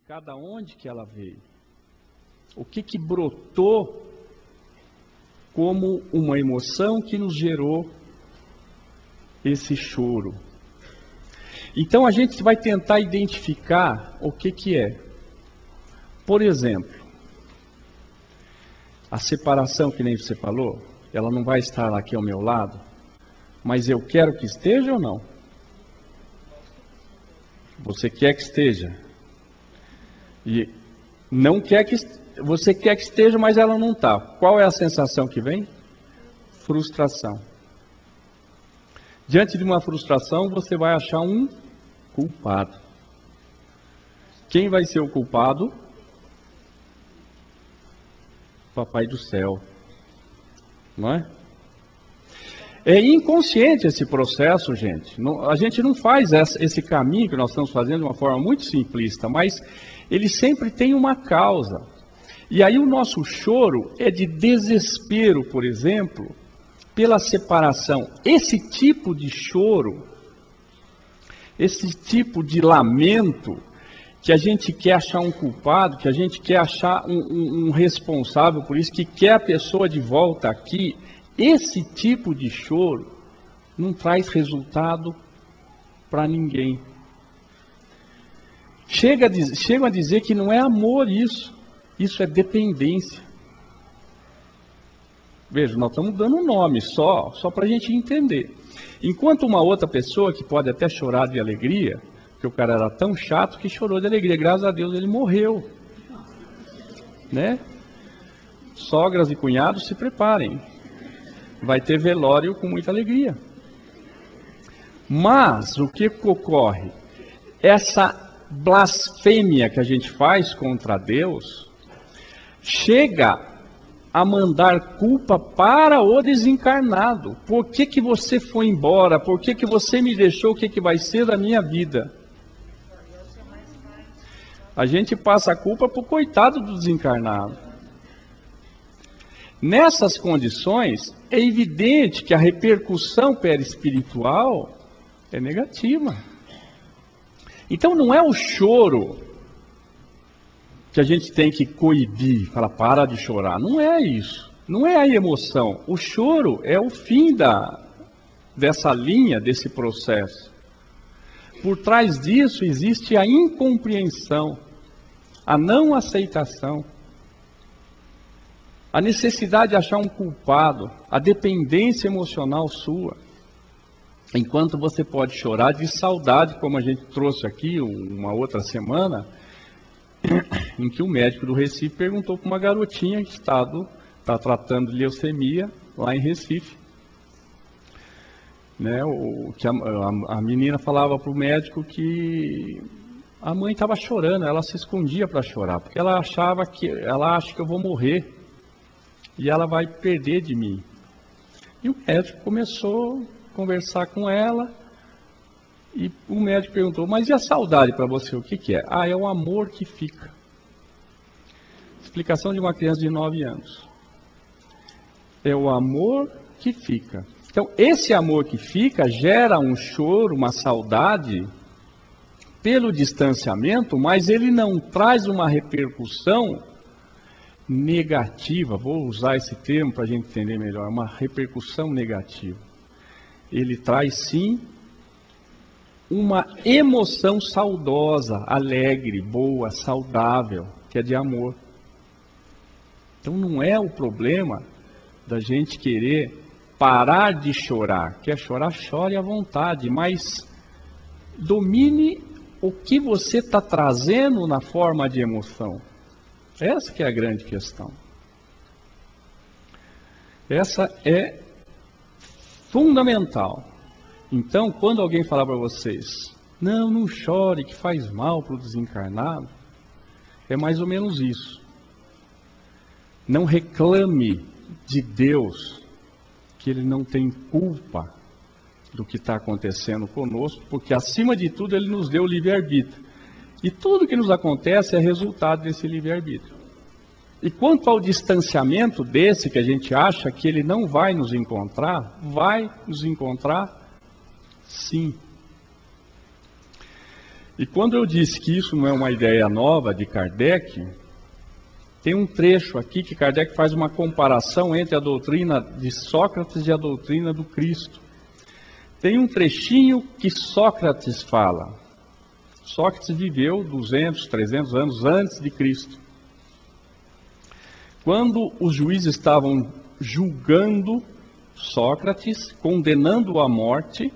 identificar de onde que ela veio. O que brotou como uma emoção que nos gerou esse choro. Então a gente vai tentar identificar o que é. Por exemplo, a separação, que nem você falou, ela não vai estar aqui ao meu lado, mas eu quero que esteja ou não? Você quer que esteja. E não quer que você quer que esteja, mas ela não está. Qual é a sensação que vem? Frustração. Diante de uma frustração, você vai achar um culpado. Quem vai ser o culpado? Papai do céu. Não é? É inconsciente esse processo, gente. A gente não faz esse caminho que nós estamos fazendo de uma forma muito simplista, mas ele sempre tem uma causa. E aí o nosso choro é de desespero, por exemplo, pela separação. Esse tipo de choro, esse tipo de lamento, que a gente quer achar um culpado, que a gente quer achar um responsável por isso, que quer a pessoa de volta aqui, esse tipo de choro não traz resultado para ninguém. Chegam a dizer que não é amor isso é dependência. Veja, nós estamos dando um nome só para a gente entender. Enquanto uma outra pessoa que pode até chorar de alegria, porque o cara era tão chato que chorou de alegria, graças a Deus ele morreu. Né? Sogras e cunhados, se preparem. Vai ter velório com muita alegria. Mas o que ocorre? Essa blasfêmia que a gente faz contra Deus chega a mandar culpa para o desencarnado. Por que você foi embora? Por que você me deixou? O que vai ser da minha vida? A gente passa a culpa para o coitado do desencarnado. Nessas condições, é evidente que a repercussão perispiritual é negativa. Então não é o choro que a gente tem que coibir, falar, para de chorar. Não é isso. Não é a emoção. O choro é o fim dessa linha, desse processo. Por trás disso existe a incompreensão, a não aceitação, a necessidade de achar um culpado, a dependência emocional sua. Enquanto você pode chorar de saudade, como a gente trouxe aqui uma outra semana, em que o médico do Recife perguntou para uma garotinha que está tratando de leucemia lá em Recife. Né, que a menina falava para o médico que a mãe estava chorando, ela se escondia para chorar, porque ela acha que eu vou morrer e ela vai perder de mim. E o médico começou a conversar com ela e o médico perguntou, mas e a saudade para você, o que é? Ah, é o amor que fica. Explicação de uma criança de 9 anos. É o amor que fica. Então, esse amor que fica gera um choro, uma saudade pelo distanciamento, mas ele não traz uma repercussão negativa. Vou usar esse termo para a gente entender melhor. Uma repercussão negativa. Ele traz, sim, uma emoção saudosa, alegre, boa, saudável, que é de amor. Então, não é o problema da gente querer parar de chorar. Quer chorar, chore à vontade, mas domine o que você está trazendo na forma de emoção. Essa que é a grande questão. Essa é fundamental. Então, quando alguém falar para vocês, não chore, que faz mal para o desencarnado, é mais ou menos isso. Não reclame de Deus que Ele não tem culpa do que está acontecendo conosco, porque acima de tudo Ele nos deu o livre-arbítrio. E tudo que nos acontece é resultado desse livre-arbítrio. E quanto ao distanciamento desse, que a gente acha que Ele não vai nos encontrar sim. E quando eu disse que isso não é uma ideia nova de Kardec, tem um trecho aqui que Kardec faz uma comparação entre a doutrina de Sócrates e a doutrina do Cristo. Tem um trechinho que Sócrates fala. Sócrates viveu 200, 300 anos antes de Cristo. Quando os juízes estavam julgando Sócrates, condenando-o à morte,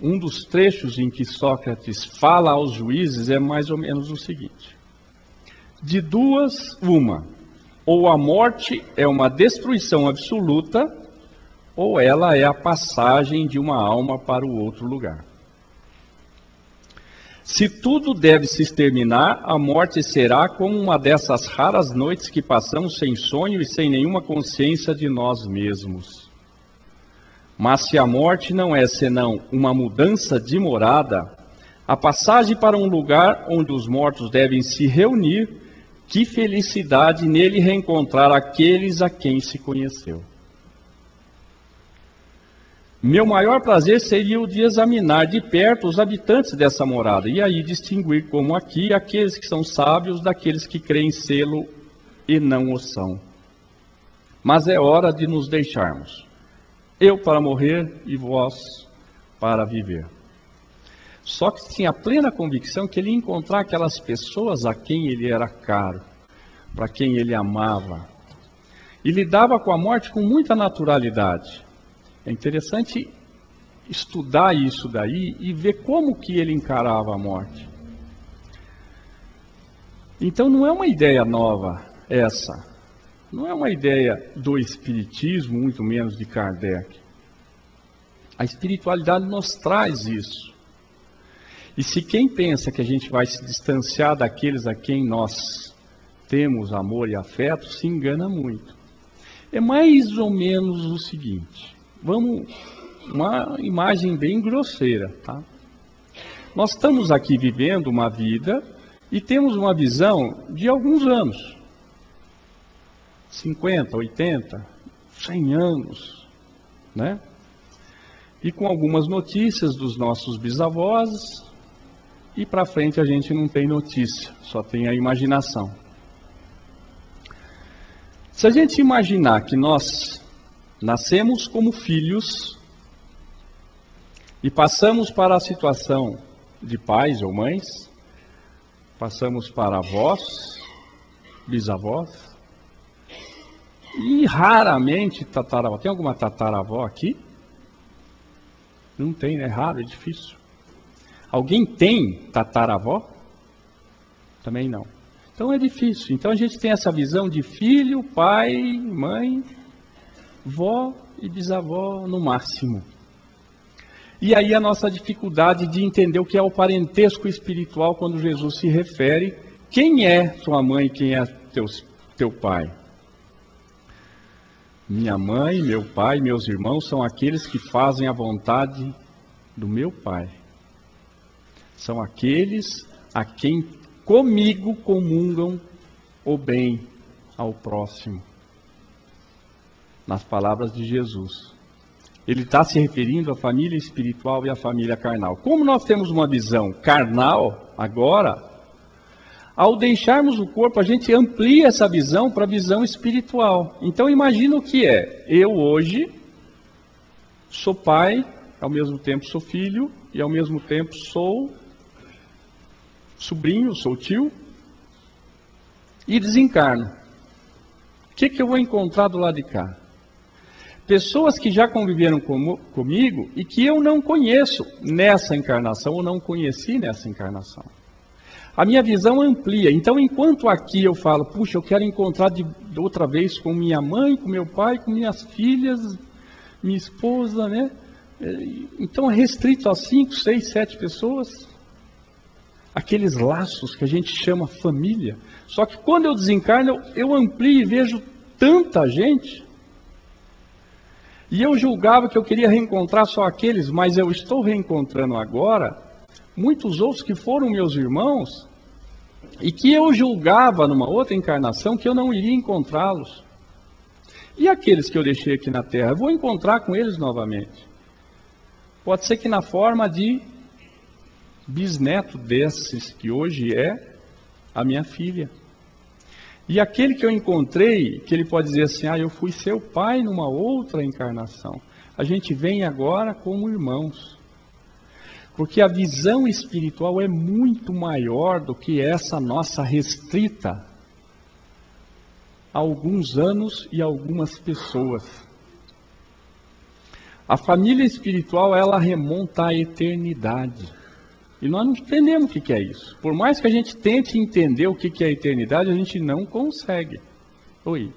um dos trechos em que Sócrates fala aos juízes é mais ou menos o seguinte: de duas, uma, ou a morte é uma destruição absoluta, ou ela é a passagem de uma alma para o outro lugar. Se tudo deve se exterminar, a morte será como uma dessas raras noites que passamos sem sonho e sem nenhuma consciência de nós mesmos. Mas se a morte não é senão uma mudança de morada, a passagem para um lugar onde os mortos devem se reunir, que felicidade nele reencontrar aqueles a quem se conheceu. Meu maior prazer seria o de examinar de perto os habitantes dessa morada, e aí distinguir como aqui aqueles que são sábios daqueles que creem sê-lo e não o são. Mas é hora de nos deixarmos. Eu para morrer e vós para viver. Só que tinha plena convicção que ele ia encontrar aquelas pessoas a quem ele era caro, para quem ele amava. E lidava com a morte com muita naturalidade. É interessante estudar isso daí e ver como que ele encarava a morte. Então não é uma ideia nova essa. Não é uma ideia do Espiritismo, muito menos de Kardec. A espiritualidade nos traz isso. E se quem pensa que a gente vai se distanciar daqueles a quem nós temos amor e afeto, se engana muito. É mais ou menos o seguinte. Uma imagem bem grosseira, tá? Nós estamos aqui vivendo uma vida e temos uma visão de alguns anos. 50, 80, 100 anos, né? E com algumas notícias dos nossos bisavós, e para frente a gente não tem notícia, só tem a imaginação. Se a gente imaginar que nós nascemos como filhos e passamos para a situação de pais ou mães, passamos para avós, bisavós, e raramente tataravó. Tem alguma tataravó aqui? Não tem, né? É raro, é difícil. Alguém tem tataravó? Também não. Então é difícil. Então a gente tem essa visão de filho, pai, mãe, vó e bisavó no máximo. E aí a nossa dificuldade de entender o que é o espiritual quando Jesus se refere, quem é sua mãe, quem é teu pai? Minha mãe, meu pai, meus irmãos são aqueles que fazem a vontade do meu Pai. São aqueles a quem comigo comungam o bem ao próximo. Nas palavras de Jesus. Ele está se referindo à família espiritual e à família carnal. Como nós temos uma visão carnal agora, ao deixarmos o corpo, a gente amplia essa visão para a visão espiritual. Então imagina o que é. Eu hoje sou pai, ao mesmo tempo sou filho, e ao mesmo tempo sou sobrinho, sou tio, e desencarno. O que eu vou encontrar do lado de cá? Pessoas que já conviveram comigo e que eu não conheço nessa encarnação, ou não conheci nessa encarnação. A minha visão amplia. Então, enquanto aqui eu falo, puxa, eu quero encontrar de outra vez com minha mãe, com meu pai, com minhas filhas, minha esposa, né? Então, é restrito a 5, 6, 7 pessoas. Aqueles laços que a gente chama família. Só que quando eu desencarno, eu amplio e vejo tanta gente. E eu julgava que eu queria reencontrar só aqueles, mas eu estou reencontrando agora muitos outros que foram meus irmãos e que eu julgava numa outra encarnação que eu não iria encontrá-los. E aqueles que eu deixei aqui na Terra, eu vou encontrar com eles novamente. Pode ser que na forma de bisneto desses que hoje é a minha filha. E aquele que eu encontrei, que ele pode dizer assim, eu fui seu pai numa outra encarnação. A gente vem agora como irmãos. Porque a visão espiritual é muito maior do que essa nossa restrita a alguns anos e algumas pessoas. A família espiritual, ela remonta à eternidade. E nós não entendemos o que é isso. Por mais que a gente tente entender o que é a eternidade, a gente não consegue. Oi.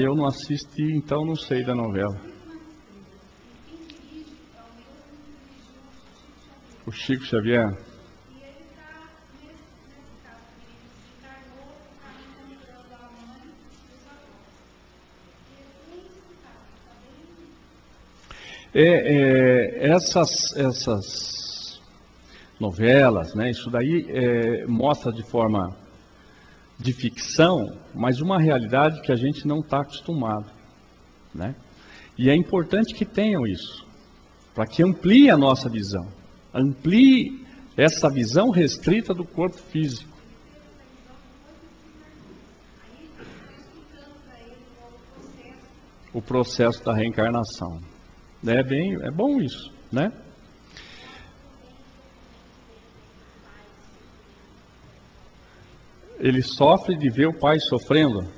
Eu não assisti, então não sei da novela. O Chico Xavier. Essas novelas, né, isso daí mostra de forma de ficção, mas uma realidade que a gente não está acostumado, né? E é importante que tenham isso, para que amplie a nossa visão, amplie essa visão restrita do corpo físico. O processo da reencarnação. É bom isso, né? Ele sofre de ver o pai sofrendo.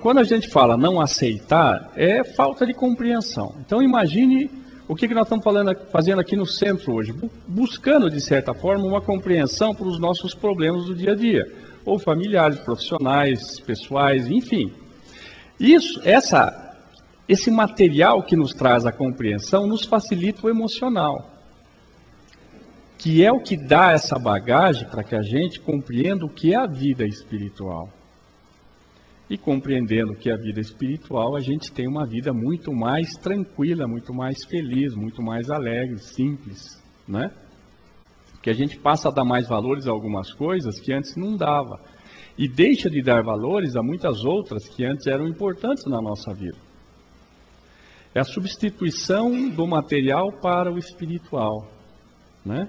Quando a gente fala não aceitar, é falta de compreensão. Então imagine o que nós estamos fazendo aqui no centro hoje, buscando de certa forma uma compreensão para os nossos problemas do dia a dia, ou familiares, profissionais, pessoais, enfim. Esse material que nos traz a compreensão nos facilita o emocional, que é o que dá essa bagagem para que a gente compreenda o que é a vida espiritual. E compreendendo o que é a vida espiritual, a gente tem uma vida muito mais tranquila, muito mais feliz, muito mais alegre, simples, né? Porque a gente passa a dar mais valores a algumas coisas que antes não dava. E deixa de dar valores a muitas outras que antes eram importantes na nossa vida. É a substituição do material para o espiritual, né?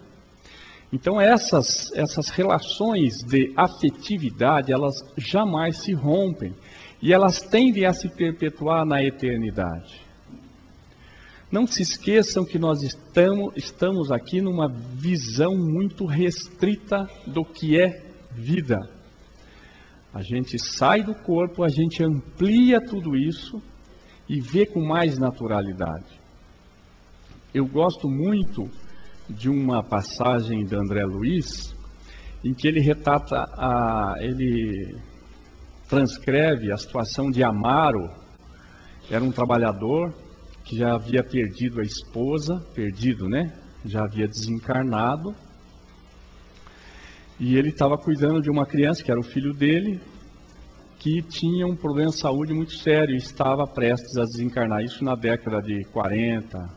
Então essas relações de afetividade, elas jamais se rompem. E elas tendem a se perpetuar na eternidade. Não se esqueçam que nós estamos aqui numa visão muito restrita do que é vida. A gente sai do corpo, a gente amplia tudo isso e vê com mais naturalidade. Eu gosto muito de uma passagem de André Luiz, em que ele ele transcreve a situação de Amaro. Era um trabalhador que já havia perdido a esposa, já havia desencarnado, e ele estava cuidando de uma criança, que era o filho dele, que tinha um problema de saúde muito sério e estava prestes a desencarnar. Isso na década de 40,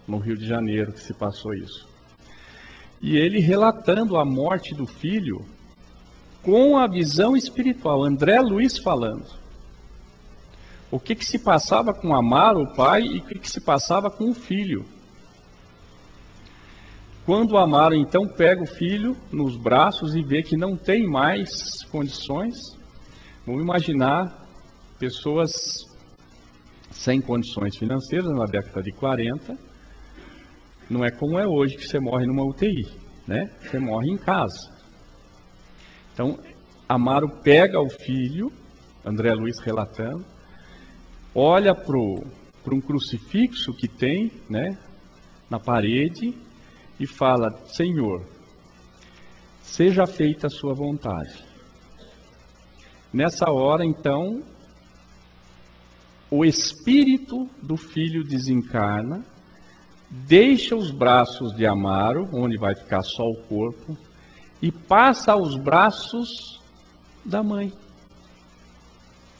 no Rio de Janeiro, que se passou isso. E ele relatando a morte do filho com a visão espiritual, André Luiz falando. O que se passava com Amaro, o pai, e o que se passava com o filho. Quando Amaro então pega o filho nos braços e vê que não tem mais condições, vamos imaginar pessoas sem condições financeiras na década de 40, não é como é hoje que você morre numa UTI, né? Você morre em casa. Então, Amaro pega o filho, André Luiz relatando, olha para um crucifixo que tem, né, na parede e fala: Senhor, seja feita a sua vontade. Nessa hora, então, o espírito do filho desencarna, deixa os braços de Amaro, onde vai ficar só o corpo, e passa aos braços da mãe,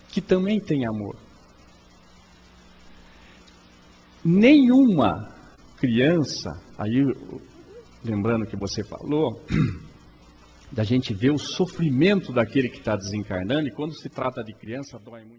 que também tem amor. Nenhuma criança, aí lembrando que você falou, da gente ver o sofrimento daquele que está desencarnando, e quando se trata de criança, dói muito.